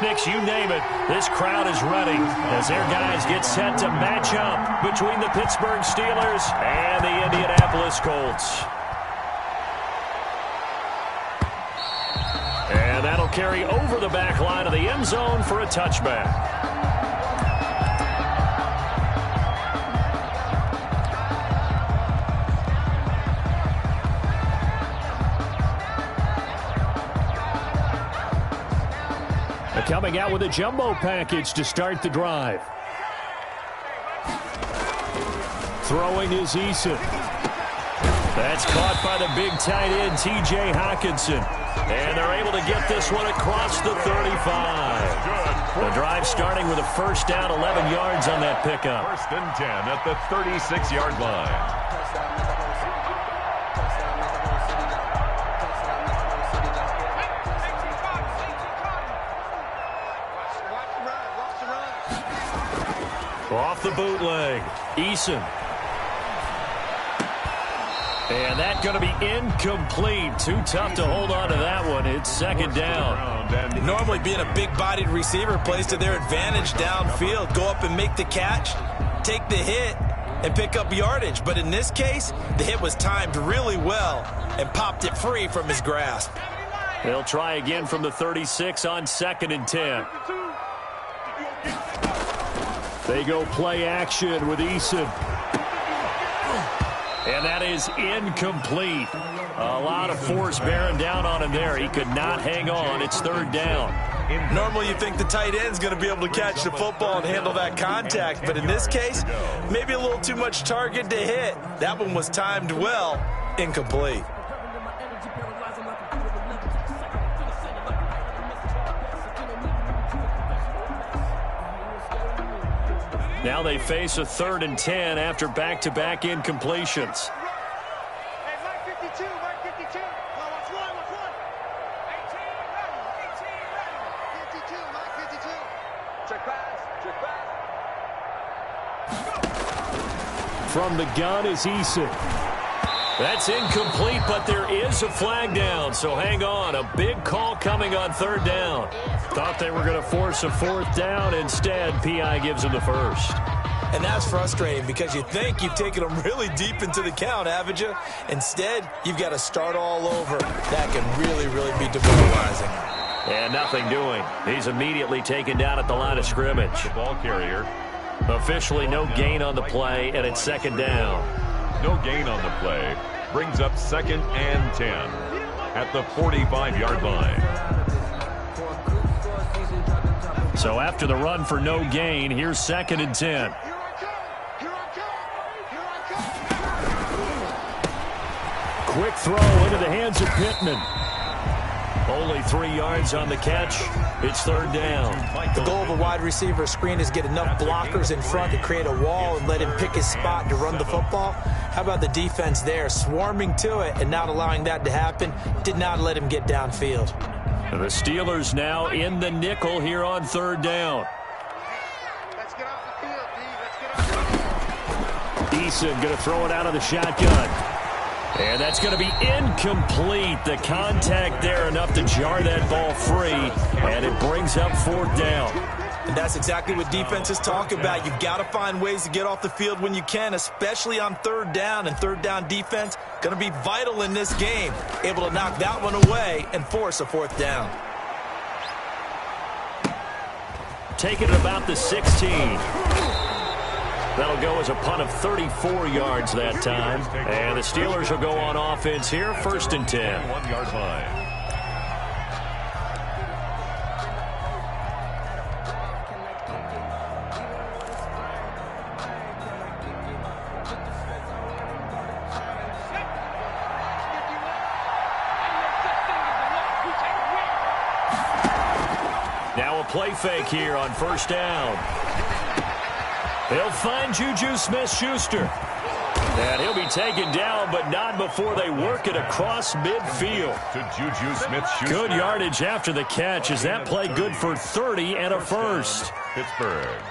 picnics, you name it. This crowd is ready as their guys get set to match up between the Pittsburgh Steelers and the Indianapolis Colts. And that'll carry over the back line of the end zone for a touchback. Coming out with a jumbo package to start the drive. Throwing is Eason. That's caught by the big tight end, T.J. Hockenson. And they're able to get this one across the 35. The drive starting with a first down, 11 yards on that pickup. First and 10 at the 36-yard line. Off the bootleg, Eason. And that's going to be incomplete. Too tough to hold on to that one. It's second down. Normally being a big-bodied receiver plays to their advantage downfield. Go up and make the catch, take the hit, and pick up yardage. But in this case, the hit was timed really well and popped it free from his grasp. They'll try again from the 36 on second and 10. They go play action with Eason. And that is incomplete. A lot of force bearing down on him there. He could not hang on. It's third down. Normally you think the tight end's going to be able to catch the football and handle that contact. But in this case, maybe a little too much target to hit. That one was timed well. Incomplete. Now they face a third and 10 after back-to-back incompletions. From the gun is Eason. That's incomplete, but there is a flag down, so hang on. A big call coming on third down. Thought they were going to force a fourth down. Instead, P.I. gives them the first. And that's frustrating because you think you've taken them really deep into the count, haven't you? Instead, you've got to start all over. That can really, really be demoralizing. And nothing doing. He's immediately taken down at the line of scrimmage. The ball carrier. Officially no gain on the play, and it's second down. No gain on the play. Brings up second and 10 at the 45-yard line. So after the run for no gain, here's second and 10. Quick throw into the hands of Pittman. Only 3 yards on the catch. It's third down. The goal of a wide receiver screen is get enough blockers in front to create a wall and let him pick his spot to run the football. How about the defense there, swarming to it and not allowing that to happen? Did not let him get downfield. The Steelers now in the nickel here on third down. Let's get off the field, D. Let's get off the field. Eason going to throw it out of the shotgun. And that's going to be incomplete. The contact there enough to jar that ball free. And it brings up fourth down. And that's exactly what defenses talk about. You've got to find ways to get off the field when you can, especially on third down. And third down defense going to be vital in this game. Able to knock that one away and force a fourth down. Taking it about the 16. That'll go as a punt of 34 yards that time. And the Steelers will go on offense here, first and 10. 1 yard line. Now a play fake here on first down. They'll find Juju Smith-Schuster. And he'll be taken down, but not before they work it across midfield. To Juju Smith-Schuster. Good yardage after the catch. Is that play good for 30 and a first? Pittsburgh.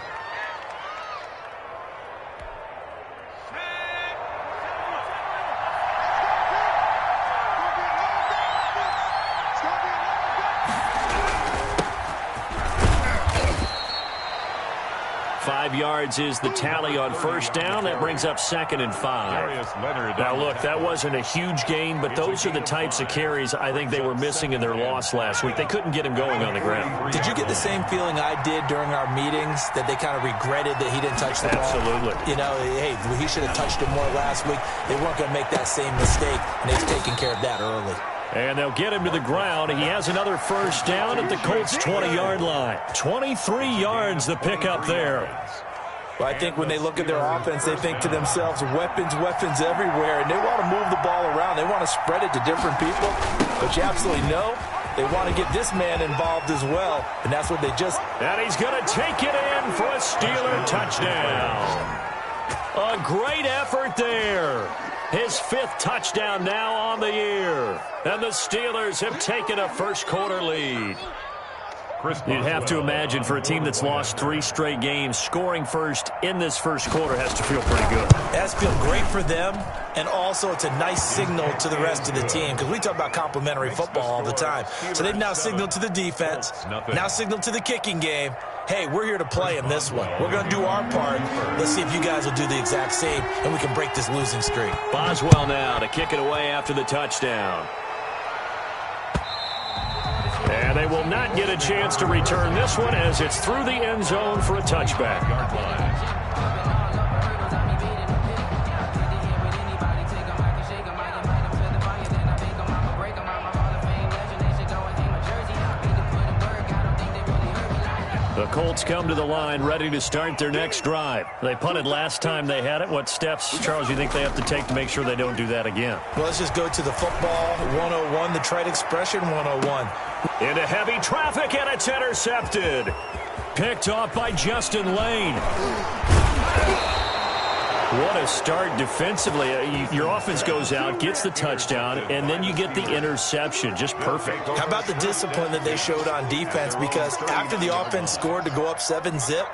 5 yards is the tally on first down. That brings up 2nd and 5. Now, look, that wasn't a huge gain, but those are the types of carries I think they were missing in their loss last week. They couldn't get him going on the ground. Did you get the same feeling I did during our meetings, that they kind of regretted that he didn't touch the ball? Absolutely. You know, hey, he should have touched it more last week. They weren't going to make that same mistake, and they've taken care of that early. And they'll get him to the ground. He has another first down at the Colts' 20-yard line. 23 yards the pickup there. Well, I think when they look at their offense, they think to themselves, weapons, weapons everywhere, and they want to move the ball around. They want to spread it to different people, but you absolutely know they want to get this man involved as well, and that's what they just... And he's going to take it in for a Steeler touchdown. A great effort there. His 5th touchdown now on the year. And the Steelers have taken a first-quarter lead. You'd have to imagine for a team that's lost 3 straight games, scoring first in this first quarter has to feel pretty good. It has to feel great for them, and also it's a nice signal to the rest of the team, because we talk about complimentary football all the time. So they've now signaled to the defense, now signaled to the kicking game, hey, we're here to play in this one. We're going to do our part. Let's see if you guys will do the exact same, and we can break this losing streak. Boswell now to kick it away after the touchdown. And they will not get a chance to return this one as it's through the end zone for a touchback. The Colts come to the line ready to start their next drive. They punted last time they had it. What steps, Charles, you think they have to take to make sure they don't do that again? Well, let's just go to the football 101, the trade expression 101. Into heavy traffic, and it's intercepted. Picked off by Justin Lane. What a start defensively. Your offense goes out, gets the touchdown, and then you get the interception. Just perfect. How about the discipline that they showed on defense? Because after the offense scored to go up 7-zip,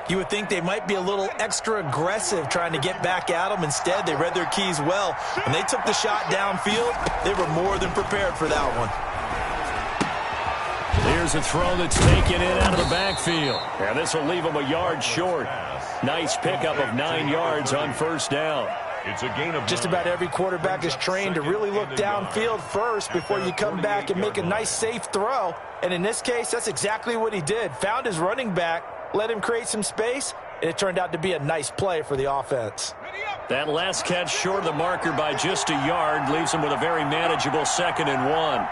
you would think they might be a little extra aggressive trying to get back at them. Instead, they read their keys well. When they took the shot downfield, they were more than prepared for that one. Here's a throw that's taken in out of the backfield. And this will leave them a yard short. Nice pickup of 9 yards on first down. It's a gain of Just about every quarterback is trained to really look downfield first before you come back and make a nice, safe throw. And in this case, that's exactly what he did. Found his running back, let him create some space, and it turned out to be a nice play for the offense. That last catch short of the marker by just a yard leaves him with a very manageable 2nd and 1.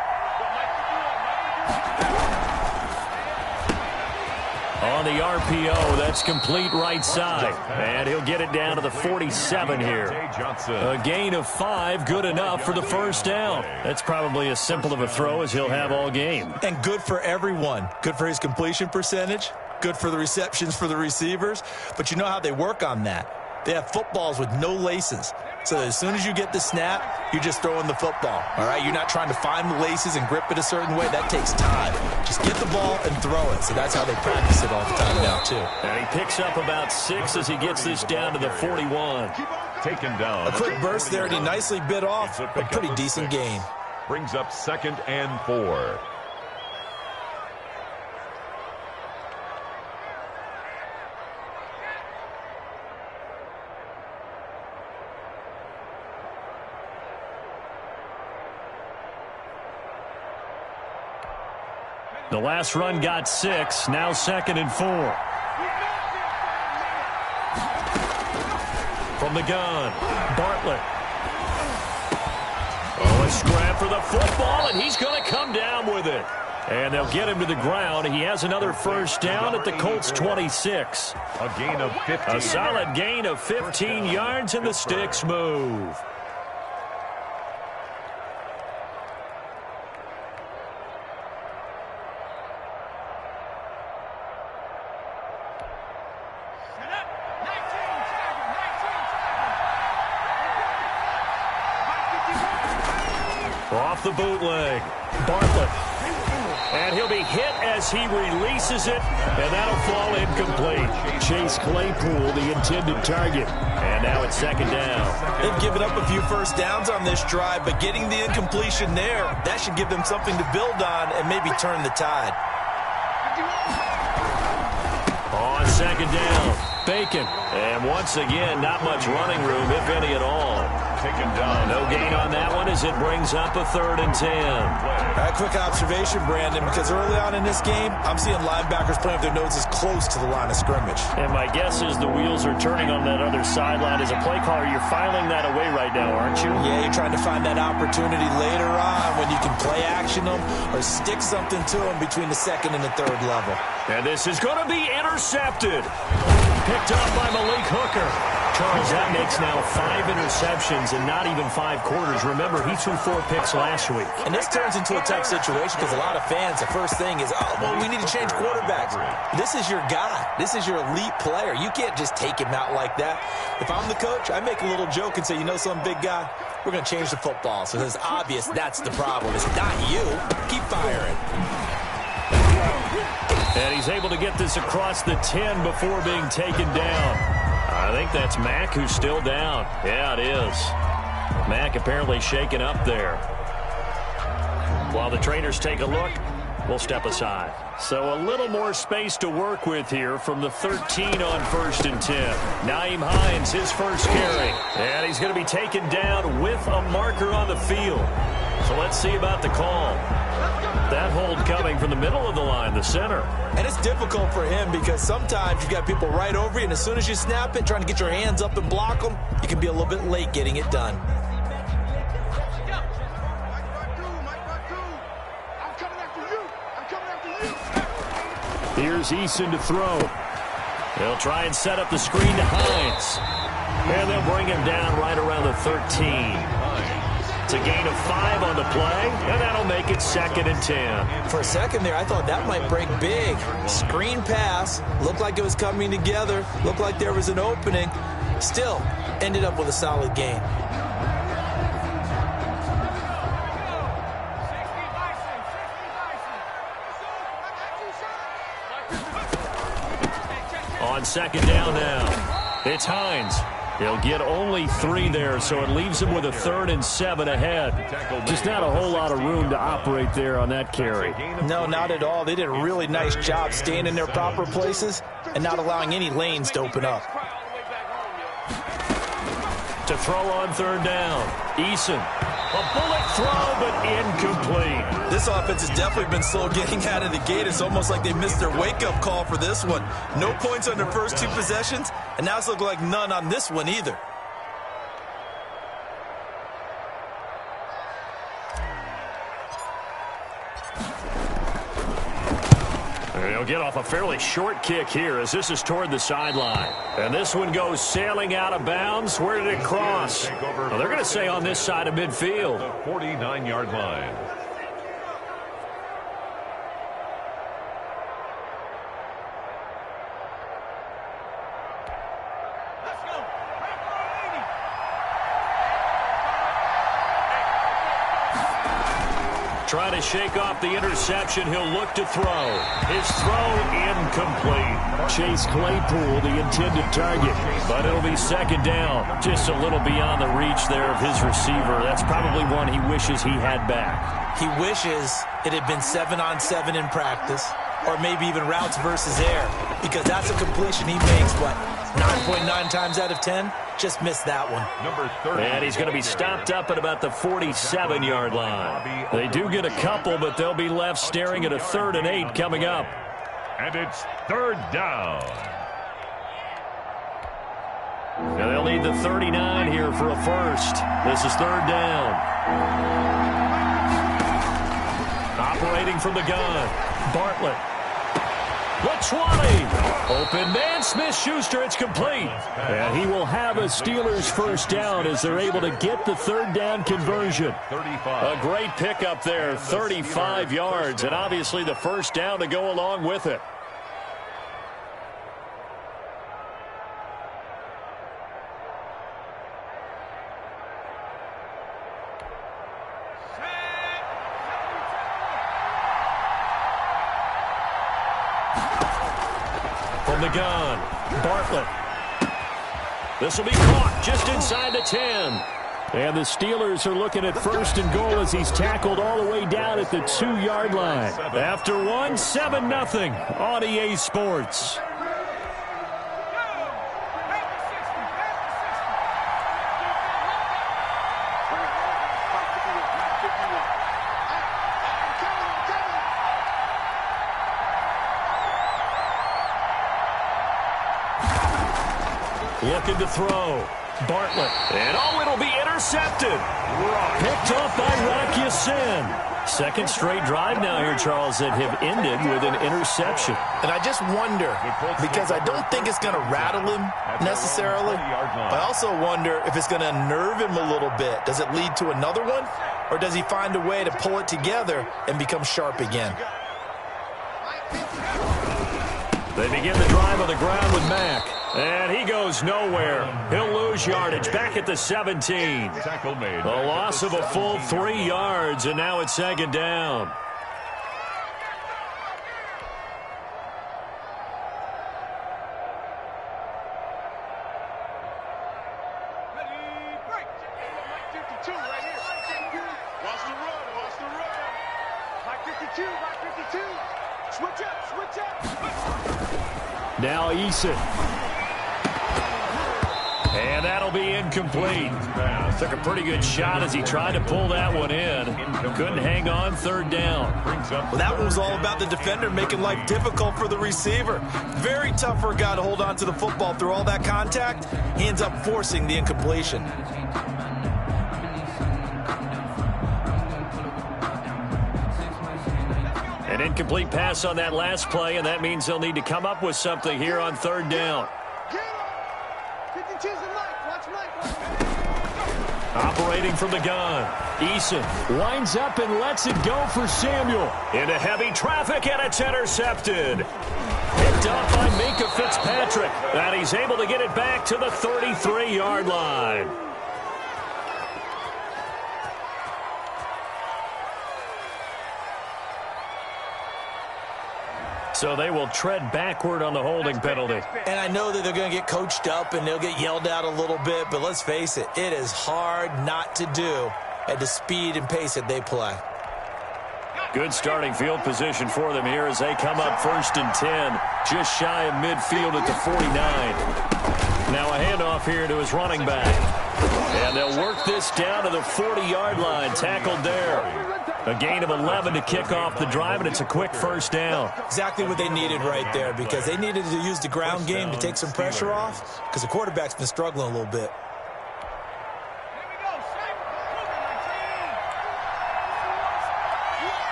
On the RPO, that's complete right side. And he'll get it down to the 47 here. A gain of 5, good enough for the first down. That's probably as simple of a throw as he'll have all game. And good for everyone. Good for his completion percentage. Good for the receptions for the receivers. But you know how they work on that. They have footballs with no laces. So as soon as you get the snap, you're just throwing the football. All right, you're not trying to find the laces and grip it a certain way. That takes time. Just get the ball and throw it. So that's how they practice it all the time now, too. And he picks up about 6 as he gets this down to the 41. taken down. A quick burst there, and he nicely bit off a pretty decent gain. Brings up 2nd and 4. The last run got 6. Now 2nd and 4. From the gun, Bartlett. Oh, a scrap for the football, and he's going to come down with it. And they'll get him to the ground. He has another first down at the Colts 26. A gain of 15. A solid gain of 15 yards, and the sticks move. Off the bootleg, Bartlett. And he'll be hit as he releases it, and that'll fall incomplete. Chase Claypool, the intended target. And now it's 2nd down. They've given up a few first downs on this drive, but getting the incompletion there, that should give them something to build on and maybe turn the tide. On second down. Bacon. And once again, not much running room, if any at all. Taken down. No gain on that one as it brings up a 3rd and 10. A quick observation, Brandon, because early on in this game, I'm seeing linebackers playing with their noses close to the line of scrimmage. And my guess is the wheels are turning on that other sideline. As a play caller, you're filing that away right now, aren't you? Yeah, you're trying to find that opportunity later on when you can play action them or stick something to them between the 2nd and the 3rd level. And this is going to be intercepted. Picked up by Malik Hooker. Charles, that makes now 5 interceptions and not even 5 quarters. Remember, he threw 4 picks last week. And this turns into a tough situation because a lot of fans, the first thing is, oh, well, we need to change quarterbacks. This is your guy. This is your elite player. You can't just take him out like that. If I'm the coach, I make a little joke and say, you know some big guy, we're going to change the football. So it's obvious that's the problem. It's not you. Keep firing. And he's able to get this across the 10 before being taken down. I think that's Mack who's still down. Yeah, it is. Mack apparently shaken up there. While the trainers take a look, we'll step aside. So a little more space to work with here from the 13 on 1st and 10. Nyheim Hines, his first carry. And he's going to be taken down with a marker on the field. So let's see about the call. That hold coming from the middle of the line, the center. And it's difficult for him because sometimes you've got people right over you, and as soon as you snap it, trying to get your hands up and block them, you can be a little bit late getting it done. Here's Eason to throw. They'll try and set up the screen to Hines. And they'll bring him down right around the 13. It's a gain of 5 on the play, and that'll make it 2nd and 10. For a second there, I thought that might break big. Screen pass, looked like it was coming together, looked like there was an opening. Still, ended up with a solid gain. On 2nd down now, it's Hines. He'll get only 3 there, so it leaves him with a 3rd and 7 ahead. Just not a whole lot of room to operate there on that carry. No, not at all. They did a really nice job staying in their proper places and not allowing any lanes to open up. To throw on 3rd down, Eason. A bullet throw, but incomplete. This offense has definitely been slow getting out of the gate. It's almost like they missed their wake-up call for this one. No points on their first 2 possessions, and now it's looking like none on this one either. They'll get off a fairly short kick here as this is toward the sideline. And this one goes sailing out of bounds. Where did it cross? Well, they're going to say on this side of midfield. The 49-yard line. Trying to shake off the interception. He'll look to throw. His throw incomplete. Chase Claypool, the intended target. But it'll be 2nd down. Just a little beyond the reach there of his receiver. That's probably one he wishes he had back. He wishes it had been 7-on-7 in practice, or maybe even routes versus air, because that's a completion he makes, what, 9.9 times out of 10? Just missed that one. Number 30. And he's going to be stopped up at about the 47-yard line. They do get a couple, but they'll be left staring at a 3rd and 8 coming up. And it's 3rd down. Now they'll need the 39 here for a first. This is 3rd down. Operating from the gun, Bartlett. The 20. Open man, Smith-Schuster, it's complete. And he will have a Steelers first down as they're able to get the 3rd down conversion. 35. A great pickup there, 35 yards, and obviously the first down to go along with it. From the gun, Bartlett. This will be caught just inside the 10. And the Steelers are looking at 1st and goal as he's tackled all the way down at the 2-yard line. After 7-0 on EA Sports. Looking to throw. Bartlett. And it'll be intercepted. Picked off by Rock Ya-Sin. Second straight drive now here, Charles, that have ended with an interception. And I just wonder, because I don't think it's going to rattle him necessarily, but I also wonder if it's going to unnerve him a little bit. Does it lead to another one, or does he find a way to pull it together and become sharp again? They begin the drive on the ground with Mack. And he goes nowhere. He'll lose yardage back at the 17. Tackle made. A loss of a full 3 yards, and now it's second down. Now Eason. And that'll be incomplete. Took a pretty good shot as he tried to pull that one in. Couldn't hang on, third down. Well, that one was all about the defender making life difficult for the receiver. Very tough for a guy to hold on to the football through all that contact. He ends up forcing the incompletion. An incomplete pass on that last play, and that means they'll need to come up with something here on third down. Operating from the gun. Eason winds up and lets it go for Samuel. Into heavy traffic, and it's intercepted. Picked up by Minka Fitzpatrick. And he's able to get it back to the 33-yard line. So they will tread backward on the holding penalty. And I know that they're going to get coached up and they'll get yelled at a little bit, but let's face it, it is hard not to do at the speed and pace that they play. Good starting field position for them here as they come up 1st and 10, just shy of midfield at the 49. Now a handoff here to his running back. And they'll work this down to the 40-yard line, tackled there. A gain of 11 to kick off the drive, and it's a quick first down. Exactly what they needed right there, because they needed to use the ground game to take some pressure off, because the quarterback's been struggling a little bit.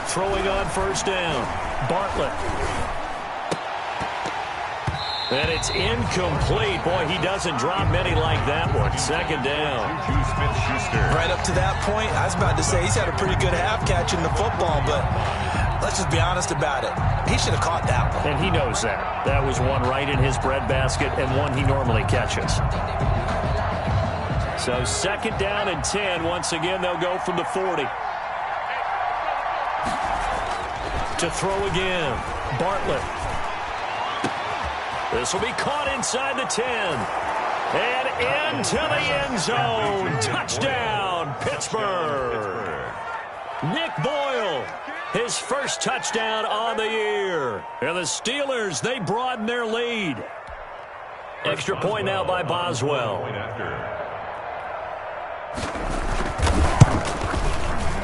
Throwing on first down, Bartlett. And it's incomplete. Boy, he doesn't drop many like that one. Second down. Right up to that point, I was about to say he's had a pretty good half catching the football, but let's just be honest about it. He should have caught that one. And he knows that. That was one right in his breadbasket and one he normally catches. So second down and 10. Once again, they'll go from the 40. To throw again, Bartlett. This will be caught inside the 10. And into the end zone. Touchdown, Pittsburgh. Nick Boyle, his first touchdown on the year. And the Steelers, they broaden their lead. Extra point now by Boswell.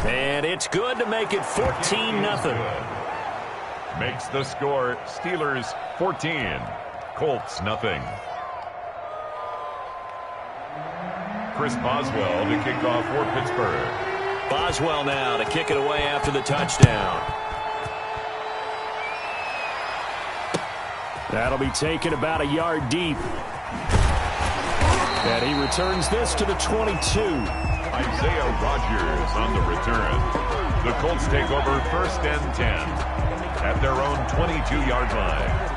And it's good to make it 14-0. Makes the score Steelers 14. Colts nothing. Chris Boswell to kick off for Pittsburgh. Boswell now to kick it away after the touchdown. That'll be taken about a yard deep. And he returns this to the 22. Isaiah Rodgers on the return. The Colts take over 1st and 10 at their own 22-yard line.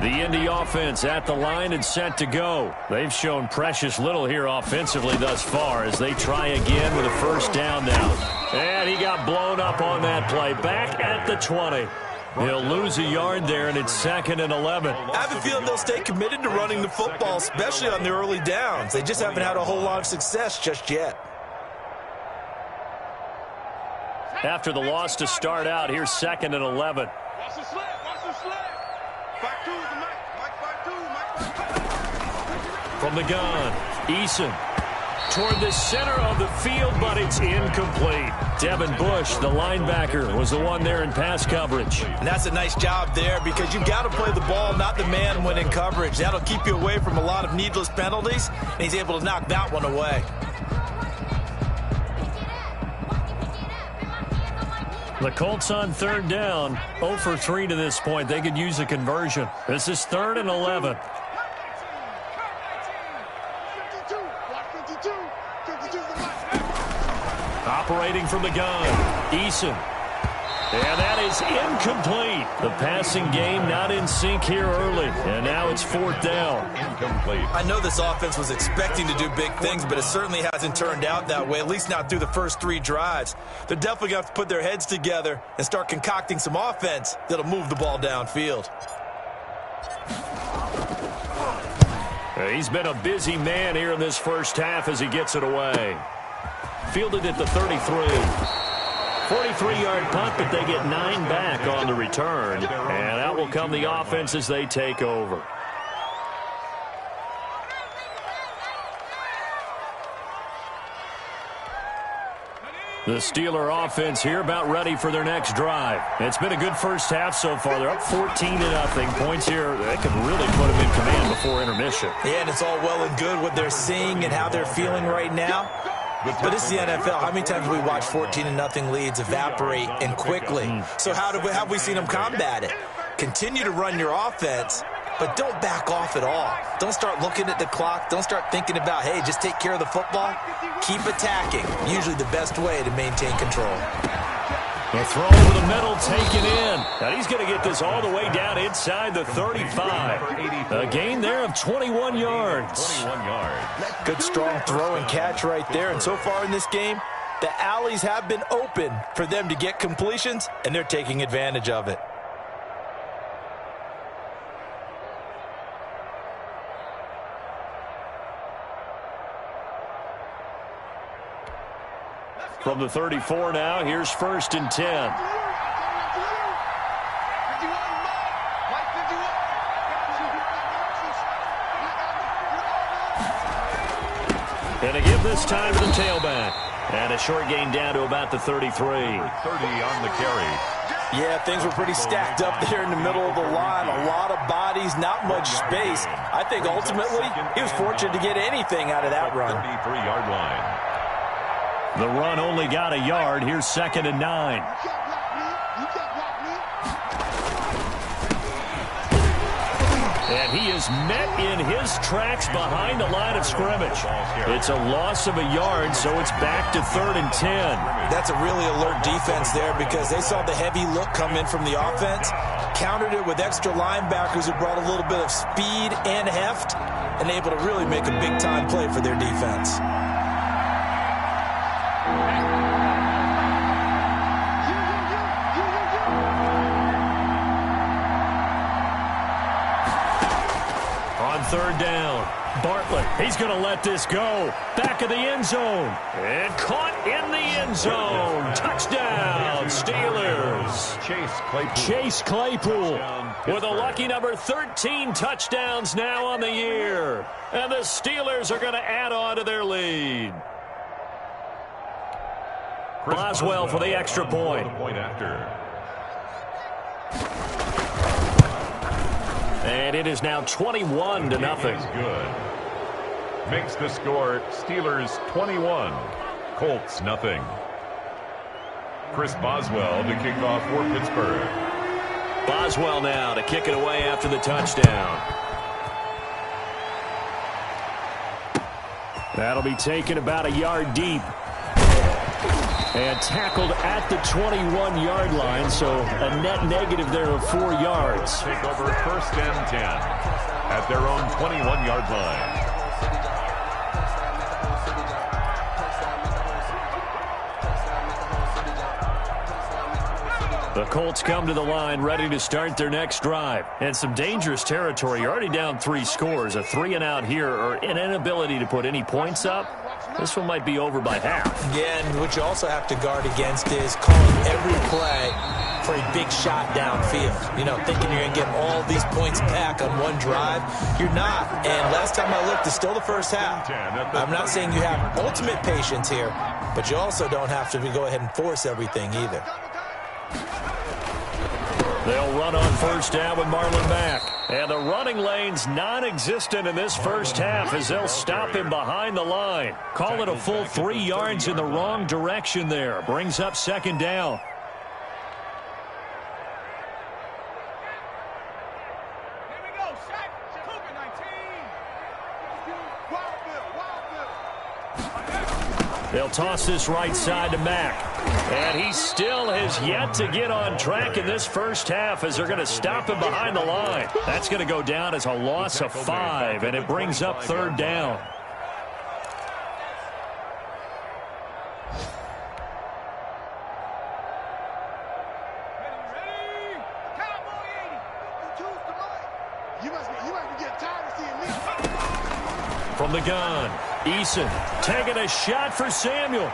The Indy offense at the line and set to go. They've shown precious little here offensively thus far as they try again with a first down now. And he got blown up on that play. Back at the 20. He'll lose a yard there, and it's 2nd and 11. I have a feeling they'll stay committed to running the football, especially on the early downs. They just haven't had a whole lot of success just yet. After the loss to start out, here's 2nd and 11. From the gun, Eason toward the center of the field, but it's incomplete. Devin Bush, the linebacker, was the one there in pass coverage. And that's a nice job there because you've got to play the ball, not the man when in coverage. That'll keep you away from a lot of needless penalties, and he's able to knock that one away. The Colts on third down, 0 for 3 to this point. They could use a conversion. This is 3rd and 11. Operating from the gun, Eason. And that is incomplete. The passing game not in sync here early. And now it's 4th down. Incomplete. I know this offense was expecting to do big things, but it certainly hasn't turned out that way, at least not through the first 3 drives. They're definitely going to have to put their heads together and start concocting some offense that'll move the ball downfield. He's been a busy man here in this first half as he gets it away. Fielded at the 33. 43-yard punt, but they get 9 back on the return. And out will come the offense as they take over. The Steeler offense here about ready for their next drive. It's been a good first half so far. They're up 14-0. Points here, they could really put them in command before intermission. Yeah, and it's all well and good what they're seeing and how they're feeling right now. But it's the NFL. How many times have we watched 14-0 leads evaporate and quickly? So how have we seen them combat it? Continue to run your offense, but don't back off at all. Don't start looking at the clock. Don't start thinking about, hey, just take care of the football. Keep attacking. Usually the best way to maintain control. The throw over the middle taken in. And he's going to get this all the way down inside the 35. A gain there of 21 yards. 21 yards. Good strong throw and catch right there. And so far in this game, the alleys have been open for them to get completions, and they're taking advantage of it. From the 34 now, here's 1st and 10. And a give this time to the tailback. And a short gain down to about the 33. 30 on the carry. Yeah, things were pretty stacked up there in the middle of the line. A lot of bodies, not much space. I think ultimately he was fortunate to get anything out of that run. 33-yard line. The run only got a yard. Here's 2nd and 9. And he is met in his tracks behind the line of scrimmage. It's a loss of a yard, so it's back to 3rd and 10. That's a really alert defense there because they saw the heavy look come in from the offense, countered it with extra linebackers who brought a little bit of speed and heft, and able to really make a big-time play for their defense. On 3rd down, Bartlett, he's going to let this go. Back of the end zone. And caught in the end zone. Touchdown, Steelers. Chase Claypool with a lucky number 13 touchdowns now on the year. And the Steelers are going to add on to their lead. Boswell for the extra point. And it is now 21-0. Good. Makes the score Steelers 21, Colts nothing. Chris Boswell to kick off for Pittsburgh. Boswell now to kick it away after the touchdown. That'll be taken about a yard deep. And tackled at the 21-yard line, so a net negative there of 4 yards. Take over 1st and 10 at their own 21-yard line. The Colts come to the line ready to start their next drive. And some dangerous territory. You're already down 3 scores. A 3-and-out here or an inability to put any points up. This one might be over by half. Yeah, and what you also have to guard against is calling every play for a big shot downfield. You know, thinking you're going to get all these points back on one drive. You're not. And last time I looked, it's still the first half. I'm not saying you have ultimate patience here, but you also don't have to go ahead and force everything either. They'll run on first down with Marlon back. And the running lane's non-existent in this first half as they'll stop him behind the line. Call it a full 3 yards in the wrong direction there. Brings up second down. They'll toss this right side to Mack. And he still has yet to get on track in this first half as they're going to stop him behind the line. That's going to go down as a loss of 5, and it brings up third down. From the gun, Eason taking a shot for Samuel.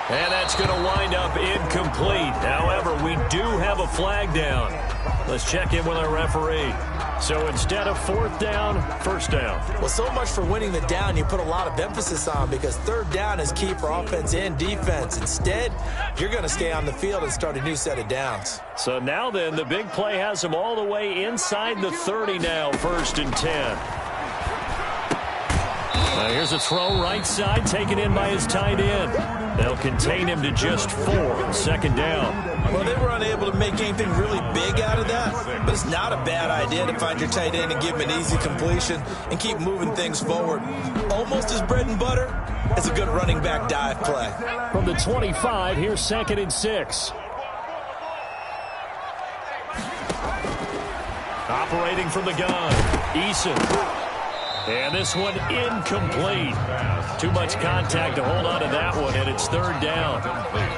And that's going to wind up incomplete. However, we do have a flag down. Let's check in with our referee. So instead of fourth down, first down. Well, so much for winning the down you put a lot of emphasis on, because third down is key for offense and defense. Instead, you're going to stay on the field and start a new set of downs. So now then, the big play has them all the way inside the 30 now, 1st and 10. Now here's a throw right side, taken in by his tight end. They'll contain him to just 4, second down. Well, they were unable to make anything really big out of that, but it's not a bad idea to find your tight end and give him an easy completion and keep moving things forward. Almost as bread and butter as a good running back dive play. From the 25, here's 2nd and 6. Operating from the gun, Eason. And this one incomplete. Too much contact to hold on to that one, and it's third down.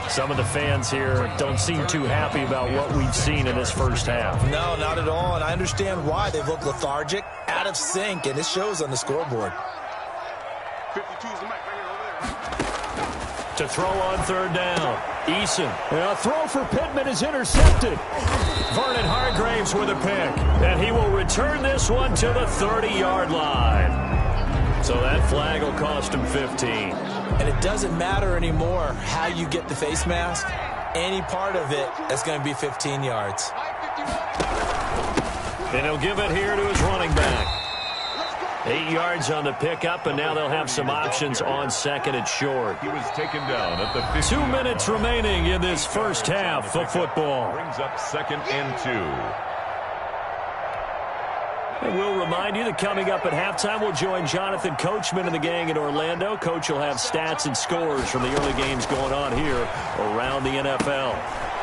Some of the fans here don't seem too happy about what we've seen in this first half. No, not at all, and I understand why. They've looked lethargic, out of sync, and it shows on the scoreboard. 52's the mic right here, over there. To throw on third down, Eason. A throw for Pittman is intercepted. Vernon Hargraves with a pick, and he will return this one to the 30-yard line. So that flag will cost him 15. And it doesn't matter anymore how you get the face mask. Any part of it is going to be 15 yards. And he'll give it here to his running back. 8 yards on the pickup, and now they'll have some options on second and short. He was taken down at the 50. 2 minutes remaining in this first half of football. Brings up 2nd and 2. And we'll remind you that coming up at halftime, we'll join Jonathan Coachman and the gang in Orlando. Coach will have stats and scores from the early games going on here around the NFL.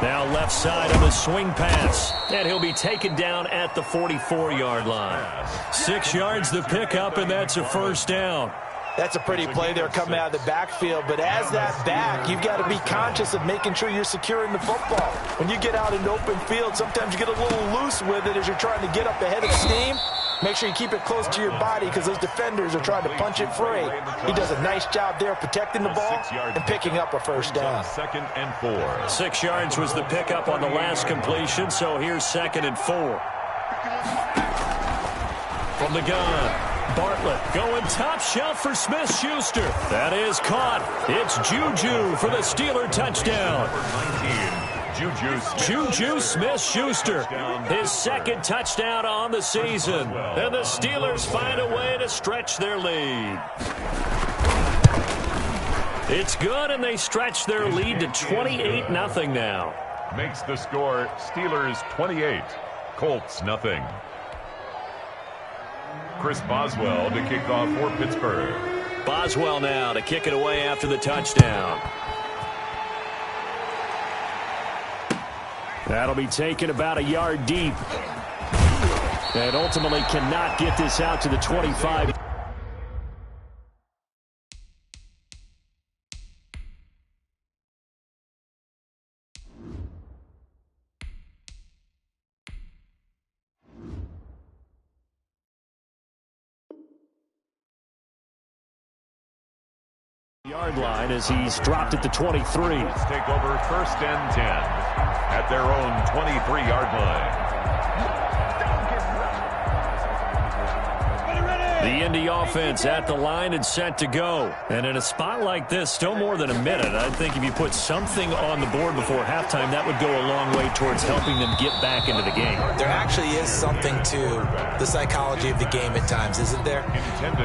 Now left side of the swing pass, and he'll be taken down at the 44-yard line. 6 yards the pickup, and that's a first down. That's a pretty play there coming out of the backfield, but as that back, you've got to be conscious of making sure you're securing the football. When you get out in open field, sometimes you get a little loose with it as you're trying to get up ahead of steam. Make sure you keep it close to your body because those defenders are trying to punch it free. He does a nice job there protecting the ball and picking up a first down. 2nd and 4. 6 yards was the pickup on the last completion, so here's 2nd and 4. From the gun, Bartlett going top shelf for Smith-Schuster. That is caught. It's Juju for the Steeler touchdown. Juju Smith-Schuster, his second touchdown on the season. And the Steelers find a way to stretch their lead. It's good, and they stretch their lead to 28-0 now. Makes the score Steelers 28, Colts nothing. Chris Boswell to kick off for Pittsburgh. Boswell now to kick it away after the touchdown. That'll be taken about a yard deep. And ultimately cannot get this out to the 25. Yard line as he's dropped it to 23. Let's take over 1st and 10 at their own 23-yard line. The Indy offense at the line and set to go. And in a spot like this, still more than a minute, I think if you put something on the board before halftime, that would go a long way towards helping them get back into the game. There actually is something to the psychology of the game at times, isn't there?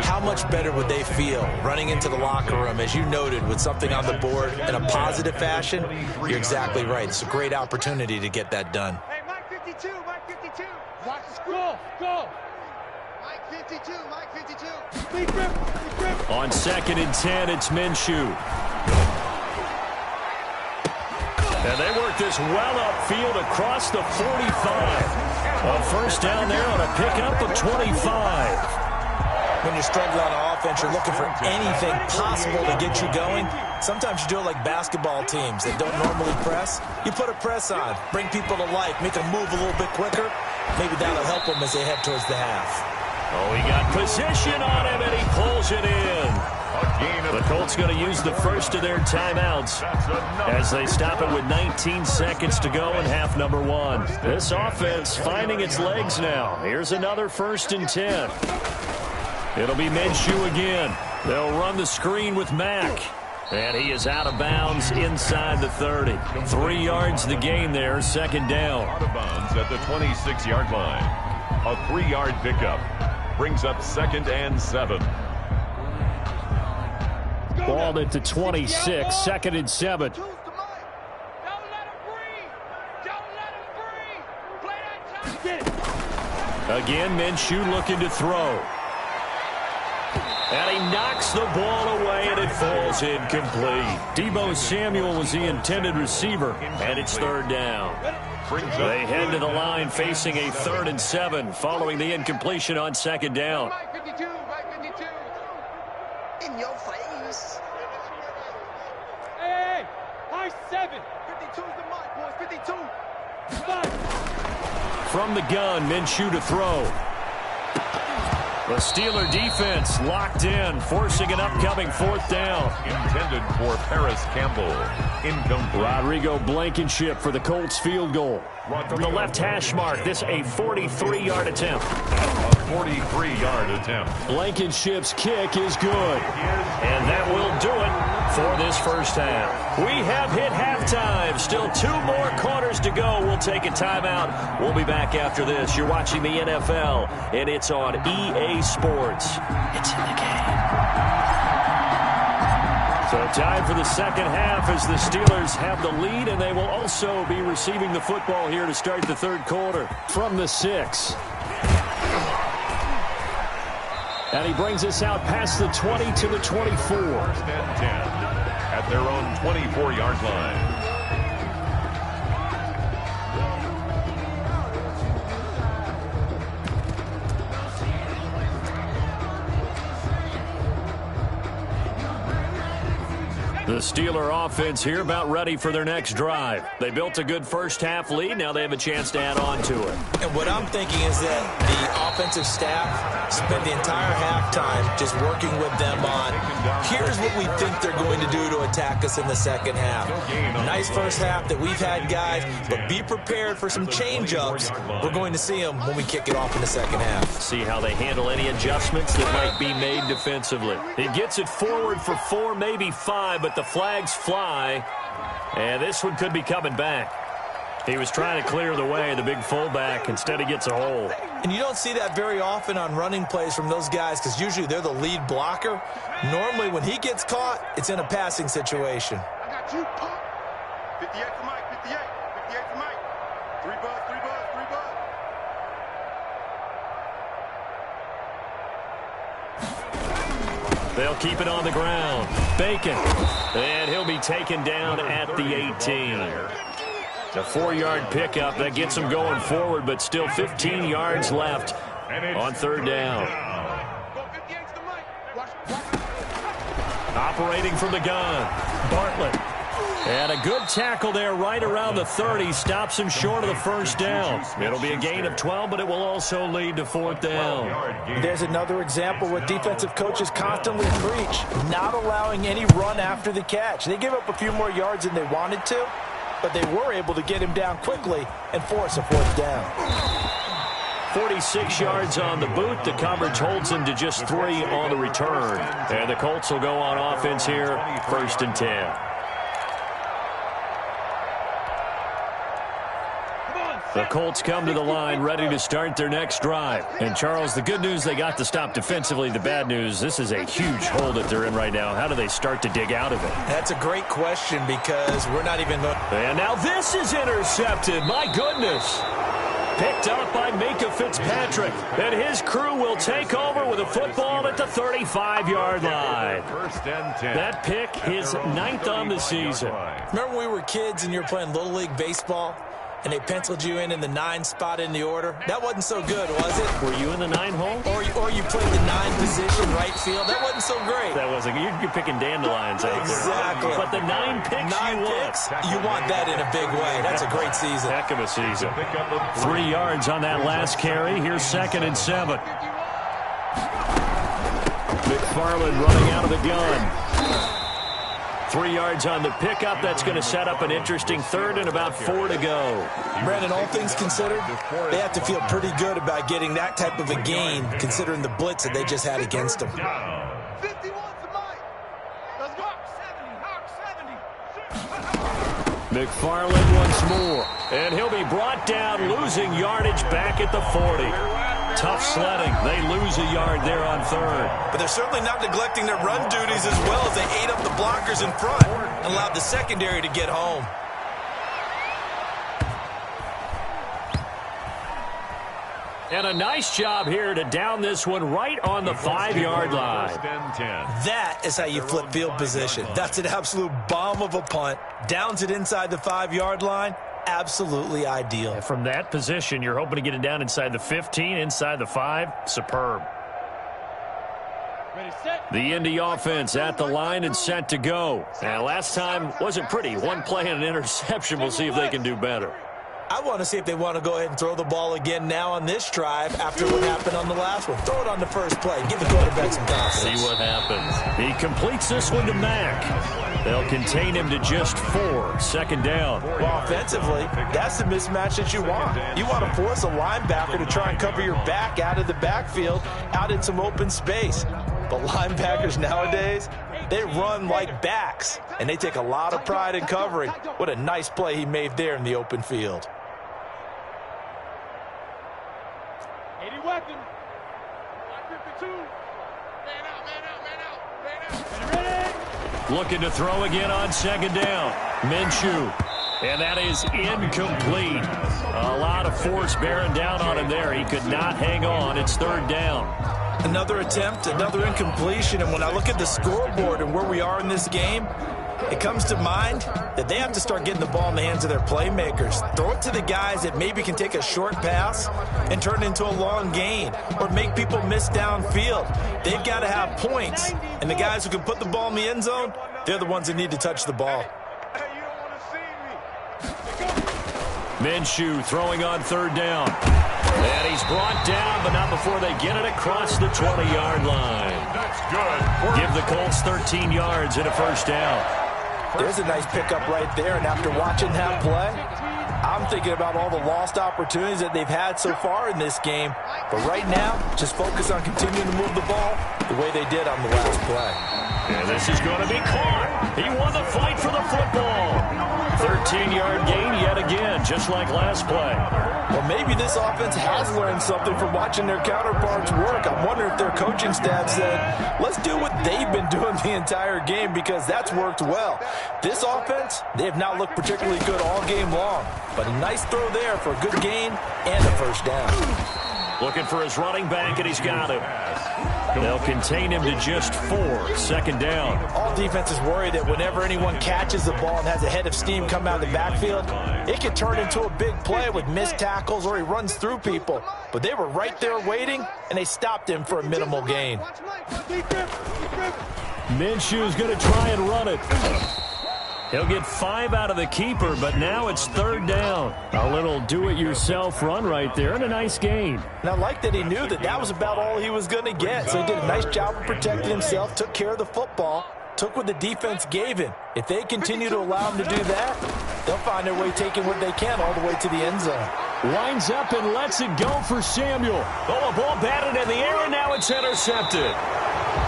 How much better would they feel running into the locker room, as you noted, with something on the board in a positive fashion? You're exactly right. It's a great opportunity to get that done. Hey, Mike 52, Mike 52. Watch the scroll. Go. Mike 52, Mike 52. Big grip, big grip. On 2nd and 10, it's Minshew. And they work this well upfield across the 45. A first down there on a pickup of 25. When you're struggling on offense, you're looking for anything possible to get you going. Sometimes you do it like basketball teams that don't normally press. You put a press on, bring people to life, make them move a little bit quicker. Maybe that'll help them as they head towards the half. Oh, he got position on him, and he pulls it in. The Colts going to use the first of their timeouts as they stop it with 19 seconds to go in half number 1. This offense finding its legs now. Here's another 1st and 10. It'll be Minshew again. They'll run the screen with Mack. And he is out of bounds inside the 30. 3 yards the gain there, 2nd down. Out of bounds at the 26-yard line. A 3-yard pickup brings up 2nd and 7. Balled it to 26, 2nd and 7. Don't let him breathe. Don't let him breathe. Play that time. Get it. Again, Minshew looking to throw. And he knocks the ball away, and it falls incomplete. Deebo Samuel was the intended receiver, and it's 3rd down. They head to the line facing a 3rd and 7 following the incompletion on 2nd down. Mike 52, Mike 52. In your face. Hey, high 7. 52 is the mic, boys. 52. From the gun, Minshew to throw. The Steeler defense locked in, forcing an upcoming 4th down. Intended for Paris Campbell. Incomplete. Rodrigo Blankenship for the Colts field goal. From the left hash mark, this a 43-yard attempt. A 43-yard attempt. Blankenship's kick is good. And that will do it for this first half. We have hit halftime. Still 2 more quarters to go. We'll take a timeout. We'll be back after this. You're watching the NFL, and it's on EA Sports. It's in the game. So time for the 2nd half as the Steelers have the lead, and they will also be receiving the football here to start the 3rd quarter from the 6. And he brings us out past the 20 to the 24. 1st and 10 at their own 24-yard line. The Steeler offense here about ready for their next drive. They built a good first half lead. Now they have a chance to add on to it. And what I'm thinking is that the offensive staff spent the entire halftime just working with them on, here's what we think they're going to do to attack us in the 2nd half. Nice first half that we've had, guys, but be prepared for some change-ups. We're going to see them when we kick it off in the 2nd half. See how they handle any adjustments that might be made defensively. He gets it forward for 4, maybe 5, but the flags fly, and this one could be coming back. He was trying to clear the way, the big fullback. Instead, he gets a hold. And you don't see that very often on running plays from those guys because usually they're the lead blocker. Normally, when he gets caught, it's in a passing situation. I got you, pop. 58 for Mike, 58. 58 for Mike. 3 buzz, 3 buzz, 3 buzz. They'll keep it on the ground. Bacon. And he'll be taken down at the 18. A 4-yard pickup that gets him going forward, but still 15 yards left on 3rd down. Operating from the gun, Bartlett. And a good tackle there right around the 30. Stops him short of the first down. It'll be a gain of 12, but it will also lead to fourth down. There's another example what defensive coaches constantly preach, not allowing any run after the catch. They gave up a few more yards than they wanted to, but they were able to get him down quickly and force a fourth down. 46 yards on the boot. The coverage holds him to just 3 on the return. And the Colts will go on offense here, 1st and 10. The Colts come to the line ready to start their next drive. And, Charles, the good news, they got the stop defensively. The bad news, this is a huge hole that they're in right now. How do they start to dig out of it? That's a great question because we're not even going. And now this is intercepted. My goodness. Picked up by Minka Fitzpatrick. And his crew will take over with a football at the 35-yard line. 1st and 10. That pick, his 9th on the season. Remember when we were kids and you were playing Little League Baseball? And they penciled you in the 9 spot in the order? That wasn't so good, was it? Were you in the 9 hole? Or you played the 9 position right field? That wasn't so great. That wasn't. You're picking dandelions out there. Exactly. But the 9 picks you want that in a big way. That's a great season. Heck of a season. 3 yards on that last carry. Here's 2nd and 7. McFarland running out of the gun. 3 yards on the pickup. That's going to set up an interesting 3rd and about 4 to go. Brandon, all things considered, they have to feel pretty good about getting that type of a gain, considering the blitz that they just had against them. 51 to Mike. Let's go. 70. McFarland once more. And he'll be brought down, losing yardage back at the 40. Tough sledding. They lose a yard there on 3rd. But they're certainly not neglecting their run duties as well as they ate up the blockers in front and allowed the secondary to get home. And a nice job here to down this one right on the 5-yard line. 1st and 10. That is how you flip field position. That's an absolute bomb of a punt. Downs it inside the 5-yard line. Absolutely ideal. And from that position, you're hoping to get it down inside the 15, inside the 5. Superb. The Indy offense at the line and set to go. Now, last time wasn't pretty. One play and an interception. We'll see if they can do better. I want to see if they want to go ahead and throw the ball again now on this drive after what happened on the last one. Throw it on the first play. Give the quarterback some confidence. See what happens. He completes this one to Mack. They'll contain him to just 4. 2nd down. Well, offensively, that's the mismatch that you want. You want to force a linebacker to try and cover your back out of the backfield, out in some open space. But linebackers nowadays, they run like backs, and they take a lot of pride in covering. What a nice play he made there in the open field. 80 weapon. 52. Man out, man out, man out, man out. Ready? Looking to throw again on 2nd down. Minshew. And that is incomplete. A lot of force bearing down on him there. He could not hang on. It's 3rd down. Another attempt, another incompletion, and when I look at the scoreboard and where we are in this game, it comes to mind that they have to start getting the ball in the hands of their playmakers. Throw it to the guys that maybe can take a short pass and turn it into a long gain or make people miss downfield. They've got to have points, and the guys who can put the ball in the end zone, they're the ones that need to touch the ball. Hey, you don't want to see me. Minshew throwing on 3rd down. And he's brought down, but not before they get it across the 20-yard line. That's good. Give the Colts 13 yards and a 1st down. There's a nice pickup right there, and after watching that play, I'm thinking about all the lost opportunities that they've had so far in this game. But right now, just focus on continuing to move the ball the way they did on the last play. And this is going to be caught. He won the fight for the football. 13-yard gain yet again, just like last play. Well, maybe this offense has learned something from watching their counterparts work. I'm wondering if their coaching staff said, let's do what they've been doing the entire game because that's worked well. This offense, they have not looked particularly good all game long. But a nice throw there for a good gain and a 1st down. Looking for his running back, and he's got him. They'll contain him to just 4. 2nd down. All defenses worry that whenever anyone catches the ball and has a head of steam come out of the backfield, it can turn into a big play with missed tackles or he runs through people. But they were right there waiting, and they stopped him for a minimal gain. Minshew's going to try and run it. He'll get 5 out of the keeper, but now it's 3rd down. A little do-it-yourself run right there and a nice gain. And I like that he knew that that was about all he was going to get. So he did a nice job of protecting himself, took care of the football, took what the defense gave him. If they continue to allow him to do that, they'll find their way taking what they can all the way to the end zone. Lines up and lets it go for Samuel. Oh, a ball batted in the air, and now it's intercepted.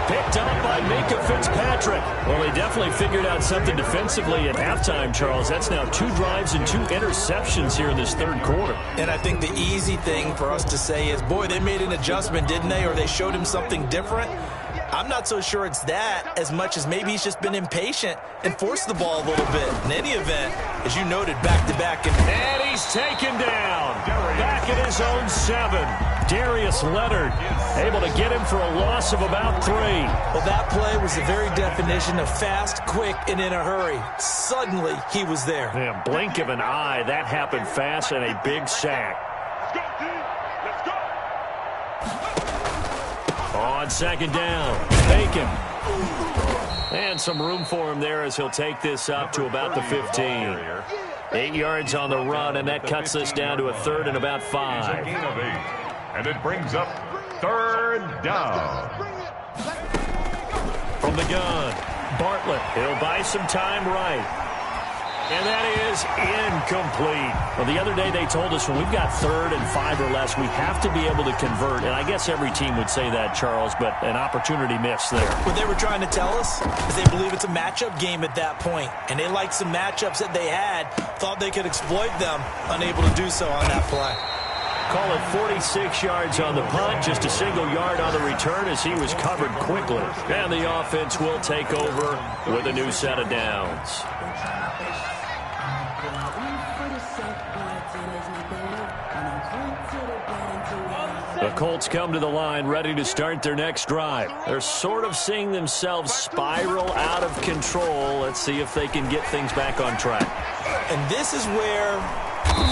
Picked up by Minka Fitzpatrick. Well, they definitely figured out something defensively at halftime, Charles. That's now 2 drives and 2 interceptions here in this 3rd quarter. And I think the easy thing for us to say is, boy, they made an adjustment, didn't they? Or they showed him something different. I'm not so sure it's that as much as maybe he's just been impatient and forced the ball a little bit. In any event, as you noted, back-to-back. And he's taken down. Back at his own 7. Darius Leonard able to get him for a loss of about 3. Well, that play was the very definition of fast, quick, and in a hurry. Suddenly, he was there. Yeah, blink of an eye. That happened fast and a big sack. On 2nd down, Bacon. And some room for him there as he'll take this up to about the 15. 8 yards on the run, and that cuts this down to a 3rd and about 5. Gain of 8. And it brings up 3rd down. From the gun, Bartlett. He'll buy some time right. And that is incomplete. Well, the other day they told us when we've got 3rd and 5 or less, we have to be able to convert. And I guess every team would say that, Charles, but an opportunity missed there. What they were trying to tell us is they believe it's a matchup game at that point. And they liked some matchups that they had, thought they could exploit them, unable to do so on that play. Call it 46 yards on the punt, just a single yard on the return as he was covered quickly. And the offense will take over with a new set of downs. The Colts come to the line ready to start their next drive. They're sort of seeing themselves spiral out of control. Let's see if they can get things back on track. And this is where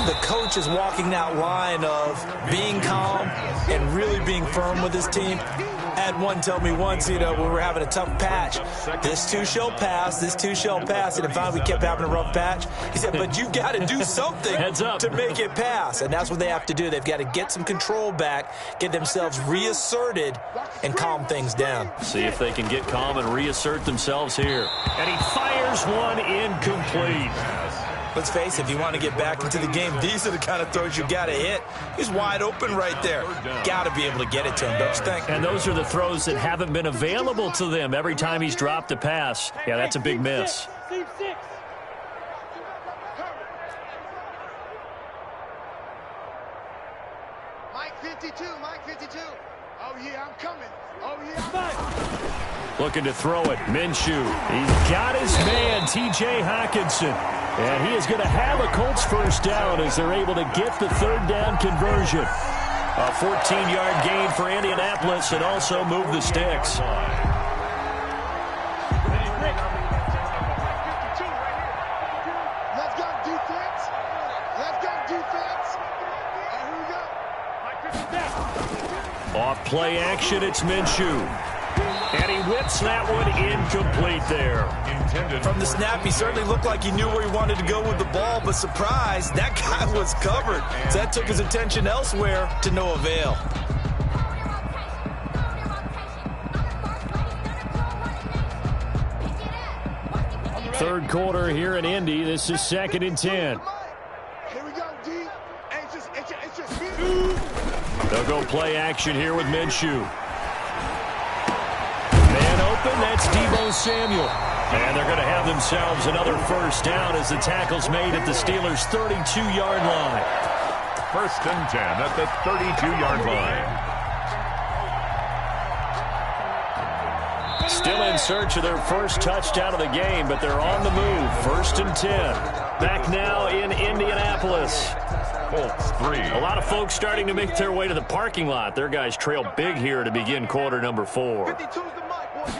the coach is walking that line of being calm and really being firm with his team. I had one tell me once, when we were having a tough patch, this too shall pass, this too shall pass. And finally we kept having a rough patch. He said, but you've got to do something to make it pass. And that's what they have to do. They've got to get some control back, get themselves reasserted, and calm things down. See if they can get calm and reassert themselves here. And he fires one incomplete. Let's face it, if you want to get back into the game, these are the kind of throws you got to hit. He's wide open right there. Got to be able to get it to him, don't you think? And those are the throws that haven't been available to them every time he's dropped a pass. Yeah, that's a big miss. Mike 52, Mike 52. Oh, yeah, I'm coming. Oh, yeah, I'm coming. Looking to throw it, Minshew. He's got his man, T.J. Hockenson. And he is going to have a Colts first down as they're able to get the 3rd down conversion. A 14-yard gain for Indianapolis and also move the sticks. Let's go, defense. Let's go, defense. Here we go. Off play action, it's Minshew. And he whips that one incomplete there. From the snap, he certainly looked like he knew where he wanted to go with the ball, but surprise, that guy was covered. So that took his attention elsewhere to no avail. Third quarter here in Indy. This is 2nd and 10. Here we go, D. It's just me. They'll go play action here with Minshew. Man open, that's Deebo Samuel. And they're going to have themselves another first down as the tackle's made at the Steelers' 32-yard line. 1st and 10 at the 32-yard line. Still in search of their first touchdown of the game, but they're on the move. 1st and 10. Back now in Indianapolis. Colts 3. A lot of folks starting to make their way to the parking lot. Their guys trail big here to begin quarter number 4. 52's the mic, boys.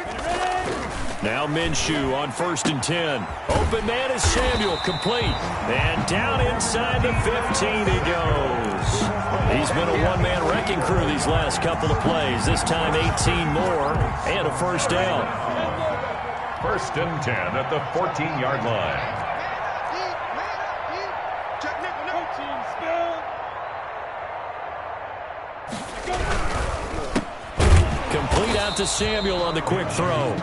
Now Minshew on 1st and 10. Open man is Samuel, complete. And down inside the 15 he goes. He's been a one-man wrecking crew these last couple of plays. This time 18 more and a first down. First and 10 at the 14-yard line. Complete out to Samuel on the quick throw.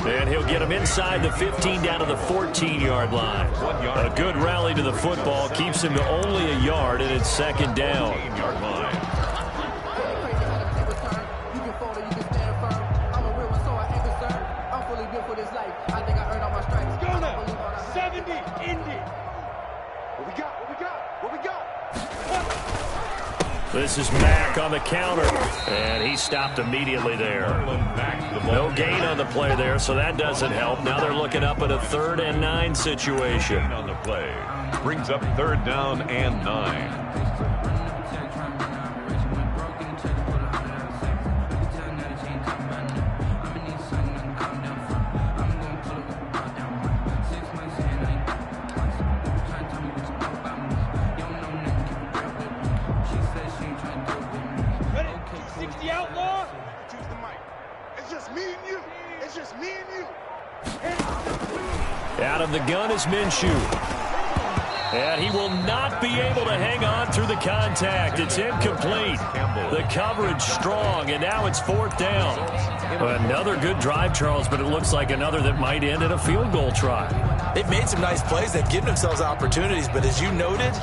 And he'll get him inside the 15 down to the 14-yard line. A good rally to the football keeps him to only a yard, and it's second down. 14-yard line. This is Mack on the counter, and he stopped immediately there. No gain on the play there, so that doesn't help. Now they're looking up at a 3rd and 9 situation. On the play. Brings up 3rd down and 9. Out of the gun is Minshew. And he will not be able to hang on through the contact. It's incomplete. The coverage strong, and now it's 4th down. Another good drive, Charles, but it looks like another that might end in a field goal try. They've made some nice plays. They've given themselves opportunities, but as you noted,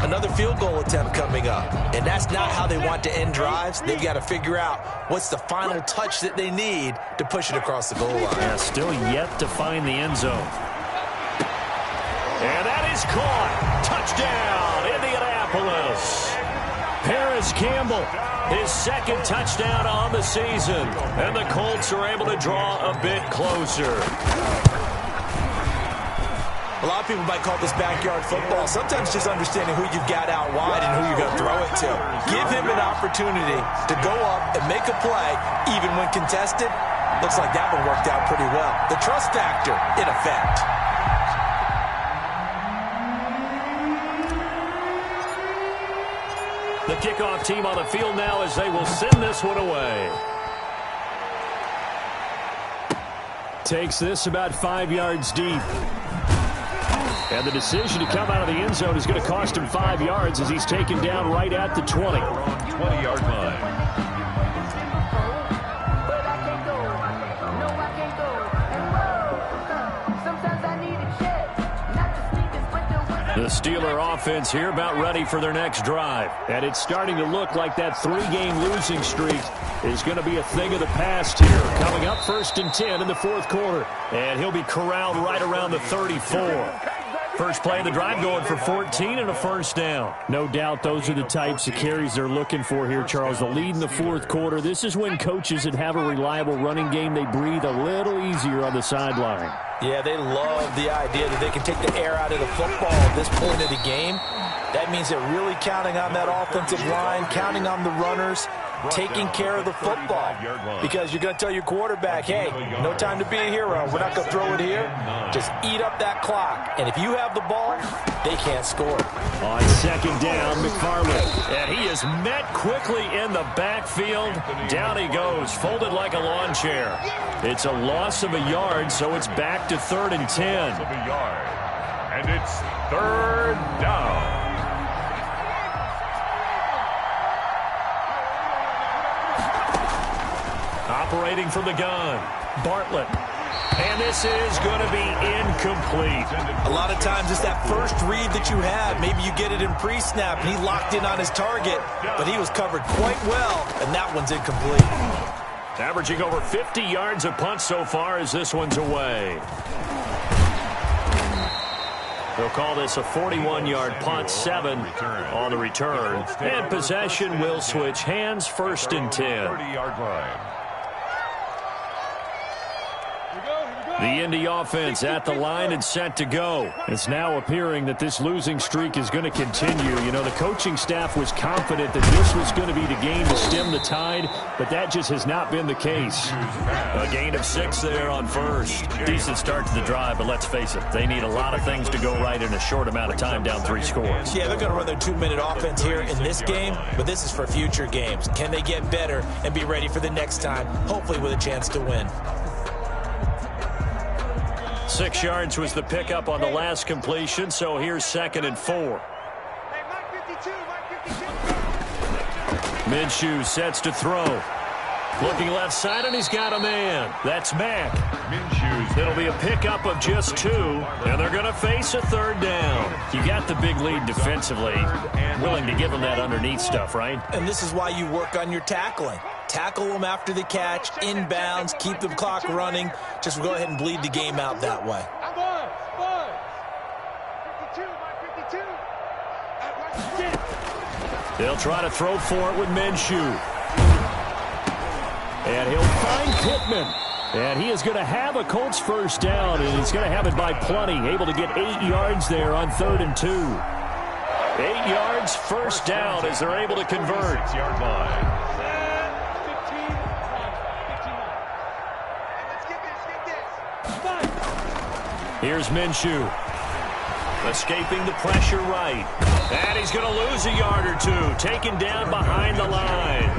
another field goal attempt coming up. And that's not how they want to end drives. They've got to figure out what's the final touch that they need to push it across the goal line. Yeah, still yet to find the end zone. And that is caught. Touchdown, Indianapolis. Paris Campbell, his 2nd touchdown on the season. And the Colts are able to draw a bit closer. A lot of people might call this backyard football. Sometimes just understanding who you've got out wide and who you're going to throw it to. Give him an opportunity to go up and make a play, even when contested. Looks like that one worked out pretty well. The trust factor in effect. The kickoff team on the field now as they will send this one away. Takes this about 5 yards deep. And the decision to come out of the end zone is going to cost him 5 yards as he's taken down right at the 20. 20-yard line. The Steeler offense here about ready for their next drive. And it's starting to look like that 3-game losing streak is going to be a thing of the past here. Coming up 1st and 10 in the 4th quarter. And he'll be corralled right around the 34. First play of the drive going for 14 and a 1st down. No doubt those are the types of carries they're looking for here, Charles. The lead in the 4th quarter. This is when coaches that have a reliable running game, they breathe a little easier on the sideline. Yeah, they love the idea that they can take the air out of the football at this point of the game. That means they're really counting on that offensive line, counting on the runners, taking care of the football. Because you're going to tell your quarterback, hey, no time to be a hero. We're not going to throw it here. Just eat up that clock. And if you have the ball, they can't score. On 2nd down, McFarland. And he is met quickly in the backfield. Down he goes, folded like a lawn chair. It's a loss of a yard, so it's back to 3rd and 10. And it's 3rd down. Operating from the gun, Bartlett. And this is going to be incomplete. A lot of times it's that first read that you have. Maybe you get it in pre-snap, and he locked in on his target, but he was covered quite well, and that one's incomplete. Averaging over 50 yards a punt so far as this one's away. They'll call this a 41-yard punt, 7 on the return. And possession will switch hands, 1st and 10. 30-yard line. The Indy offense at the line and set to go. It's now appearing that this losing streak is going to continue. You know, the coaching staff was confident that this was going to be the game to stem the tide, but that just has not been the case. A gain of 6 there on 1st. Decent start to the drive, but let's face it, they need a lot of things to go right in a short amount of time, down 3 scores. Yeah, they're going to run their 2-minute offense here in this game, but this is for future games. Can they get better and be ready for the next time, hopefully with a chance to win? 6 yards was the pickup on the last completion, so here's 2nd and 4. Hey, Mike 52, Mike 52. Minshew sets to throw. Looking left side, and he's got a man. That's Mack. It'll be a pickup of just 2, and they're going to face a 3rd down. You got the big lead defensively. Willing to give them that underneath stuff, right? And this is why you work on your tackling. Tackle them after the catch, inbounds, keep the clock running. Just go ahead and bleed the game out that way. I'm on. 52, Mike 52. They'll try to throw for it with Minshew. And he'll find Pittman. And he is going to have a Colts 1st down, and he's going to have it by plenty. Able to get 8 yards there on 3rd and 2. 8 yards, 1st down as they're able to convert. 6-yard line. Here's Minshew. Escaping the pressure right. And he's going to lose a yard or 2. Taken down behind the line.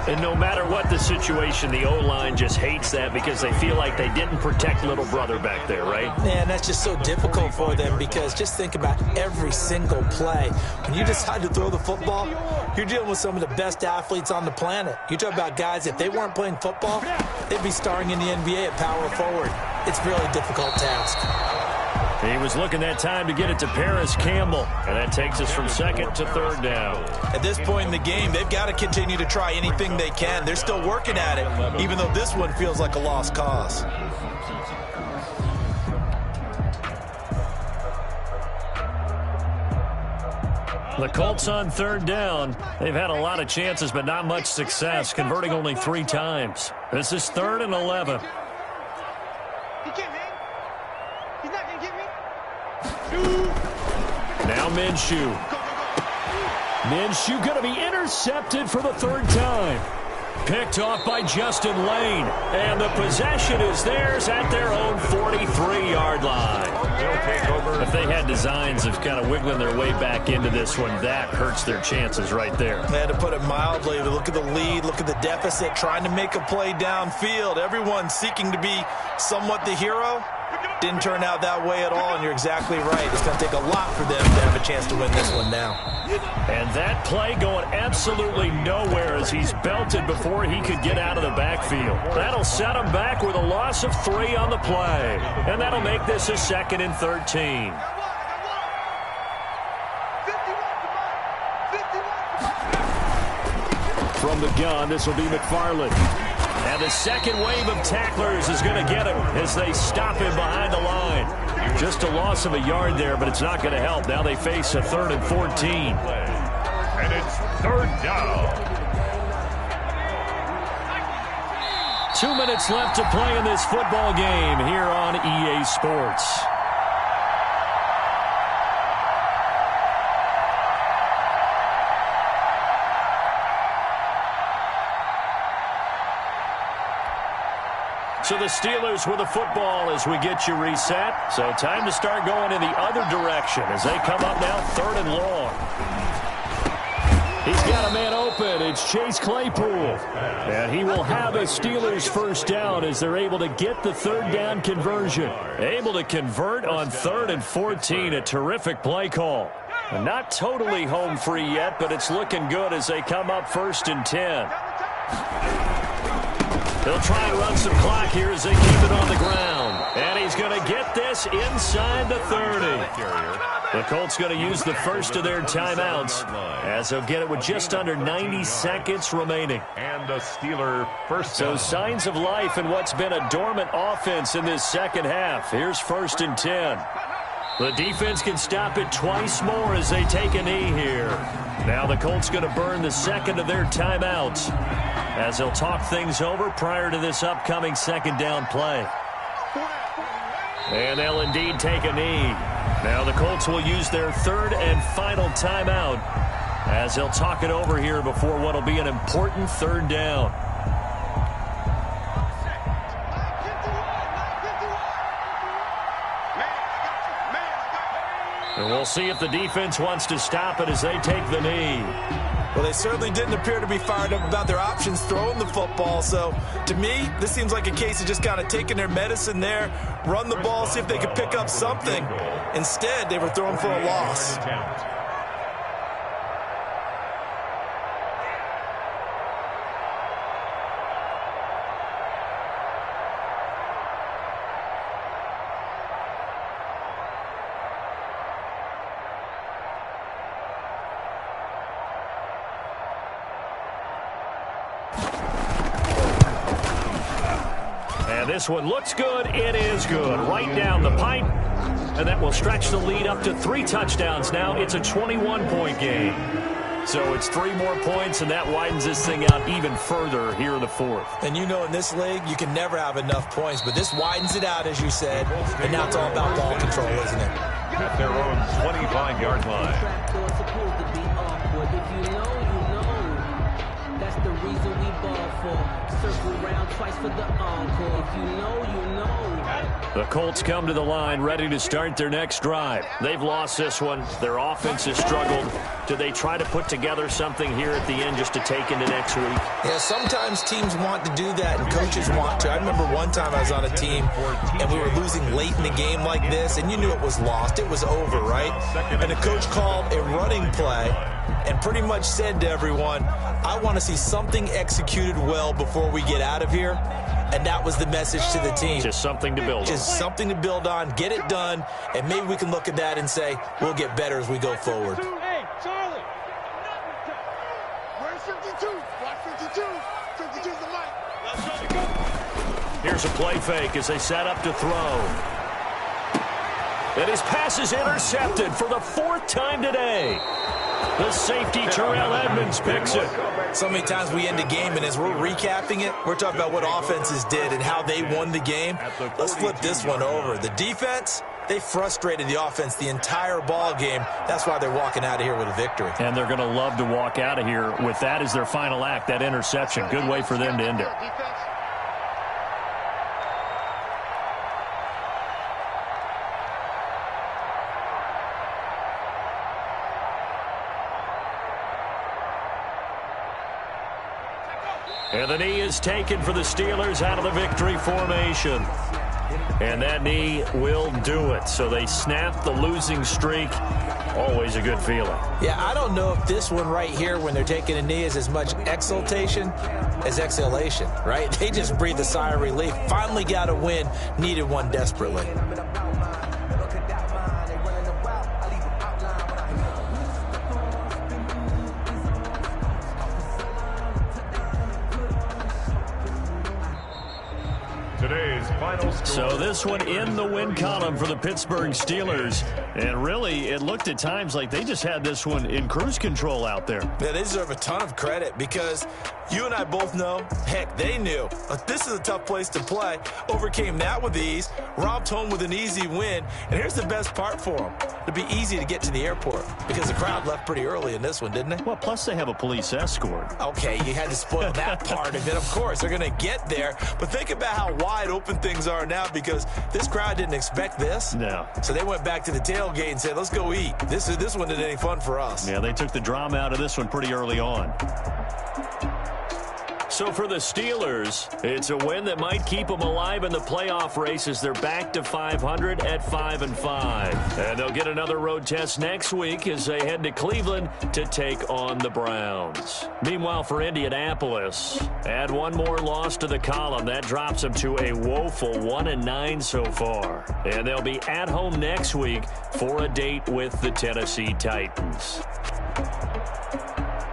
And no matter what the situation, the O-line just hates that because they feel like they didn't protect little brother back there, right? Man, that's just so difficult for them because just think about every single play. When you decide to throw the football, you're dealing with some of the best athletes on the planet. You talk about guys, if they weren't playing football, they'd be starring in the NBA at power forward. It's a really difficult task. He was looking that time to get it to Paris Campbell, and that takes us from 2nd to 3rd down. At this point in the game, they've got to continue to try anything they can. They're still working at it, even though this one feels like a lost cause. The Colts on 3rd down. They've had a lot of chances, but not much success, converting only 3 times. This is 3rd and 11. He can't hang. He's not going to get me. Now Minshew. Minshew going to be intercepted for the 3rd time. Picked off by Justin Lane. And the possession is theirs at their own 43-yard line. If they had designs of kind of wiggling their way back into this one, that hurts their chances right there. Man, to put it mildly, look at the lead, look at the deficit, trying to make a play downfield. Everyone seeking to be somewhat the hero. Didn't turn out that way at all, and you're exactly right. It's going to take a lot for them to have a chance to win this one now. And that play going absolutely nowhere as he's belted before he could get out of the backfield. That'll set him back with a loss of 3 on the play. And that'll make this a 2nd and 13. From the gun, this will be McFarland. And the second wave of tacklers is going to get him as they stop him behind the line. Just a loss of a yard there, but it's not going to help. Now they face a 3rd and 14. And it's 3rd down. 2 minutes left to play in this football game here on EA Sports. So the Steelers with the football as we get you reset. So time to start going in the other direction as they come up now 3rd and long. He's got a man open. It's Chase Claypool. And he will have a Steelers 1st down as they're able to get the 3rd down conversion. Able to convert on 3rd and 14. A terrific play call. And not totally home free yet, but it's looking good as they come up 1st and 10. They'll try and run some clock here as they keep it on the ground. And he's going to get this inside the 30. The Colts going to use the first of their timeouts as they'll get it with just under 90 seconds remaining. And the Steeler 1st down. So signs of life in what's been a dormant offense in this 2nd half. Here's 1st and 10. The defense can stop it twice more as they take a knee here. Now the Colts going to burn the 2nd of their timeouts as they'll talk things over prior to this upcoming 2nd down play. And they'll indeed take a knee. Now the Colts will use their 3rd and final timeout as they'll talk it over here before what will be an important 3rd down. And we'll see if the defense wants to stop it as they take the knee. Well, they certainly didn't appear to be fired up about their options throwing the football. So, to me, this seems like a case of just kind of taking their medicine there, run the ball, see if they could pick up something. Instead, they were throwing for a loss. This one looks good. It is good. Right down the pipe. And that will stretch the lead up to 3 touchdowns now. It's a 21-point game. So it's 3 more points, and that widens this thing out even further here in the 4th. And you know in this league, you can never have enough points. But this widens it out, as you said. And now it's all about ball control, isn't it? At their own 25-yard line. That's the reason we ball for. Circle round twice for the encore. If you know, you know. The Colts come to the line ready to start their next drive. They've lost this one. Their offense has struggled. Do they try to put together something here at the end just to take into next week? Yeah, sometimes teams want to do that and coaches want to. I remember one time I was on a team and we were losing late in the game like this, and you knew it was lost. It was over, right? And the coach called a running play and pretty much said to everyone, I want to see something executed well before we get out of here. And that was the message to the team. Just something to build on. Just something to build on, get it done, and maybe we can look at that and say, we'll get better as we go forward. Hey, Charlie. Where's 52? Watch 52. 52's the mic. Let's go. Here's a play fake as they set up to throw. And his pass is intercepted for the 4th time today. The safety, Terrell Edmonds, picks it. So many times we end the game, and as we're recapping it, we're talking about what offenses did and how they won the game. Let's flip this one over. The defense, they frustrated the offense the entire ball game. That's why they're walking out of here with a victory. And they're going to love to walk out of here with that as their final act, that interception. Good way for them to end it. And the knee is taken for the Steelers out of the victory formation. And that knee will do it. So they snap the losing streak. Always a good feeling. Yeah, I don't know if this one right here when they're taking a knee is as much exultation as exhalation, right? They just breathe a sigh of relief. Finally got a win. Needed one desperately. So this one in the win column for the Pittsburgh Steelers. And really, it looked at times like they just had this one in cruise control out there. Yeah, they deserve a ton of credit because you and I both know, heck, they knew. This is a tough place to play. Overcame that with ease. Robbed home with an easy win. And here's the best part for them. It'd be easy to get to the airport because the crowd left pretty early in this one, didn't they? Well, plus they have a police escort. Okay, you had to spoil that part of it. Of course, they're going to get there. But think about how wide open things are now because this crowd didn't expect this. No. So they went back to the tailgate and said, let's go eat. This one isn't any fun for us. Yeah, they took the drama out of this one pretty early on. So for the Steelers, it's a win that might keep them alive in the playoff race as they're back to 500 at 5-5. And they'll get another road test next week as they head to Cleveland to take on the Browns. Meanwhile, for Indianapolis, add one more loss to the column. That drops them to a woeful 1-9 so far. And they'll be at home next week for a date with the Tennessee Titans.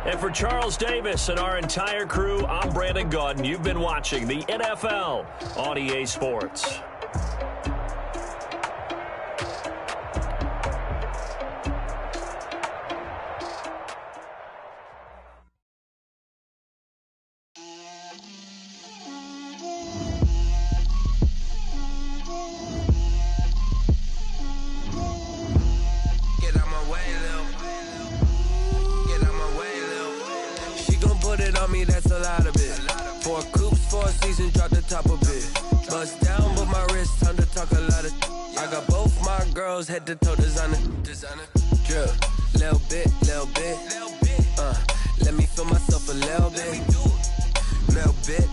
And for Charles Davis and our entire crew, I'm Brandon Gaudin. You've been watching the NFL on EA Sports. That's a lot of it. 4 coops, 4 seasons, drop the top of it. Bust down, but my wrist, time to talk a lot of. I got both my girls head to toe designer. Drip, little bit. Let little bit.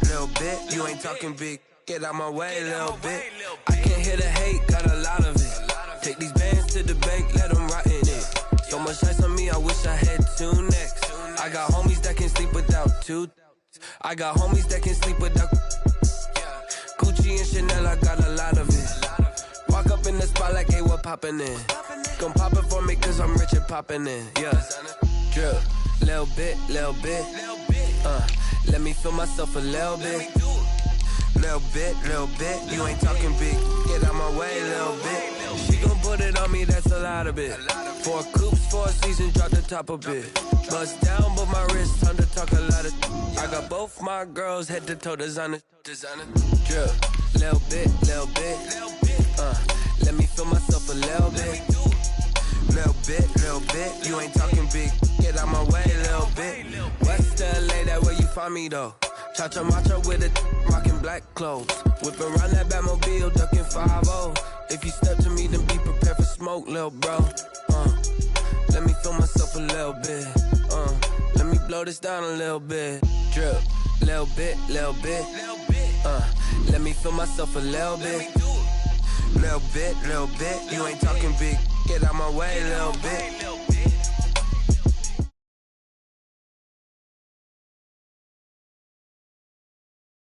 Little bit, you ain't talking big. Get out my way, little bit. I can't hear the hate, got a lot of it. Take these bands to the bank, let them rot in it. So much ice on me, I wish I had two necks. I got homies that can sleep without two. I got homies that can sleep without Gucci and Chanel, I got a lot of it. Walk up in the spot like, hey, what poppin' in? Gon' pop it for me cause I'm rich and poppin' in, yeah. Drip, little bit, let me feel myself a little bit. Little bit, you ain't talking big. Get out my way, little bit. She gon' put it on me, that's a lot of it. 4 coops, 4 seasons, drop the top a bit. Bust down, but my wrist, time to talk a lot of. I got both my girls, head to toe designer. Drip, little bit, let me feel myself a little bit. Little bit, you ain't talking big. Get out my way, little bit. West LA, that where you find me though. Cha-cha matcha with it, rockin' black clothes. Whip around that Batmobile, duckin' 5-0. If you step to me, then be prepared for smoke, lil' bro. Let me feel myself a little bit. Let me blow this down a little bit. Drip, little bit. Let me feel myself a little bit. Little bit, you ain't talking big. Get out my way, little bit.